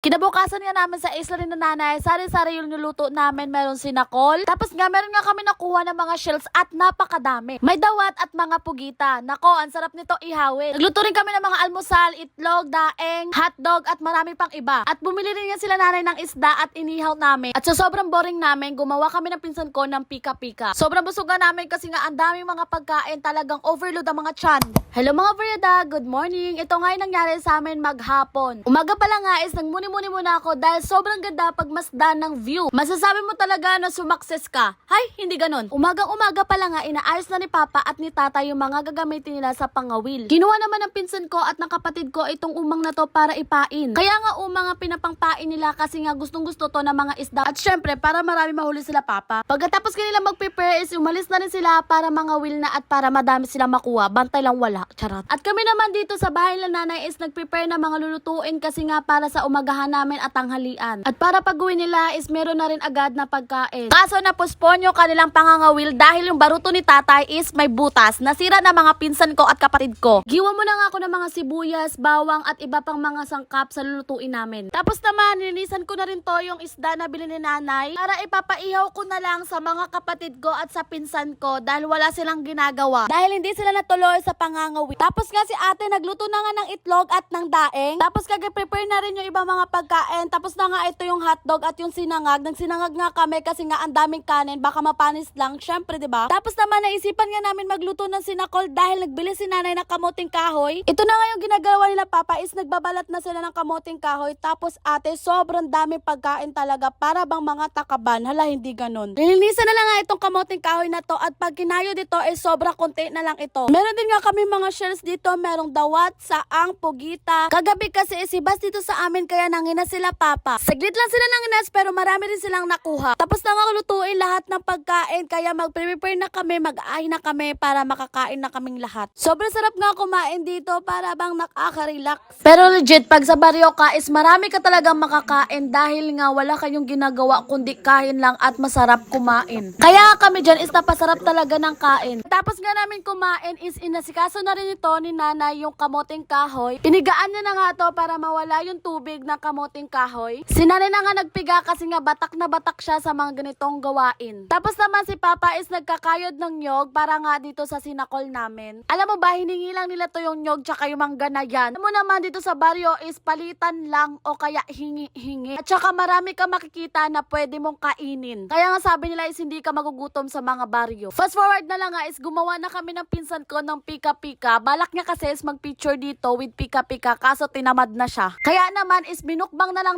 Kinabukasan nga namin sa isla rin na nanay, sari-sari yung niluto namin, meron sinakol. Tapos nga, meron nga kami nakuha ng mga shells at napakadami. May dawat at mga pugita. Nako, ang sarap nito ihawin. Nagluto rin kami ng mga almusal, itlog, daeng, hotdog at marami pang iba. At bumili rin nga sila nanay ng isda at inihaw namin. At sa sobrang boring namin, gumawa kami ng pinsan ko ng pika-pika. Sobrang busog nga namin kasi nga ang daming mga pagkain, talagang overload ang mga tiyan. Hello mga Variada, good morning. Ito nga yung nangyari sa amin maghapon. Umaga pa lang nga is nagmuni-muni muna ako dahil sobrang ganda pagmasdan ng view. Masasabi mo talaga na sumakses ka. Hay, hindi ganun. Umagang-umaga pa lang nga inaayos na ni Papa at ni Tata yung mga gagamitin nila sa pangawil. Kinuha naman ng pinsan ko at ng kapatid ko itong umang na to para ipain. Kaya nga umang nga pinapangpain nila kasi nga gustong-gusto to ng mga isda. At syempre para marami mahuli sila Papa. Pagkatapos kanila mag-prepare is umalis na rin sila para mangawil na at para madami sila makuha. Bantay lang wala. Charot. At kami naman dito sa bahay ng nanay is nag-prepare na mga lulutuin kasi nga para sa umagahan namin at tanghalian. At para pag-uwi nila is meron na rin agad na pagkain. Kaso napuspon yung kanilang pangangawil dahil yung baruto ni tatay is may butas. Nasira na mga pinsan ko at kapatid ko. Giwa mo na nga ako ng mga sibuyas, bawang at iba pang mga sangkap sa lulutuin namin. Tapos naman, nilinisan ko na rin to yung isda na bilhin ni nanay para ipapaihaw ko na lang sa mga kapatid ko at sa pinsan ko dahil wala silang ginagawa. Dahil hindi sila natuloy sa pangangawil. Tapos nga si ate nagluto na nga ng itlog at ng daeng. Tapos kag-prepare na rin yung iba mga pagkain. Tapos na nga ito yung hotdog at yung sinangag. Nagsinangag nga kami kasi nga ang daming kanin. Baka mapanis lang. Syempre, diba? Tapos naman naisipan nga namin magluto ng sinakol dahil nagbili si nanay ng kamuting kahoy. Ito na nga yung ginagawa nila Papa is nagbabalat na sila ng kamuting kahoy. Tapos ate, sobrang dami pagkain talaga para bang mga takaban. Hala, hindi ganun. Nilinisan na lang nga itong kamuting kahoy na to at pag kinayo dito ay sobrang konti na lang ito. Meron din nga kami mga shells dito. Merong dawat, saang, pugita. Kagabi kasi si Bas dito sa amin kaya nanginas sila Papa. Saglit lang sila nanginas pero marami rin silang nakuha. Tapos na nga lutuin lahat ng pagkain kaya mag-prepare na kami, mag-aay na kami para makakain na kaming lahat. Sobrang sarap nga kumain dito para bang nakaka-relax. Pero legit, pag sa baryo ka is marami ka talagang makakain dahil nga wala kayong ginagawa kundi kain lang at masarap kumain. Kaya kami dyan is napasarap talaga ng kain. Tapos nga namin kumain is inasikaso na rin ito ni nanay yung kamoting kahoy. Pinigaan niya na nga to para mawala yung tubig ng kamoting kahoy. Si nanay na nga nagpiga kasi nga batak na batak siya sa mga ganitong gawain. Tapos naman si Papa is nagkakayod ng nyog para nga dito sa sinakol namin. Alam mo ba, hiningi lang nila to yung nyog tsaka yung mangga na yan. Alam mo naman dito sa baryo is palitan lang o kaya hingi-hingi. At tsaka marami ka makikita na pwede mong kainin. Kaya nga sabi nila is hindi ka magugutom sa mga baryo. Fast forward na lang nga is gumawa na kami ng pinsan ko ng pika-pika. Balak niya kasi is mag-picture dito with pika-pika kaso tinamad na siya. Kaya naman is binukbang na lang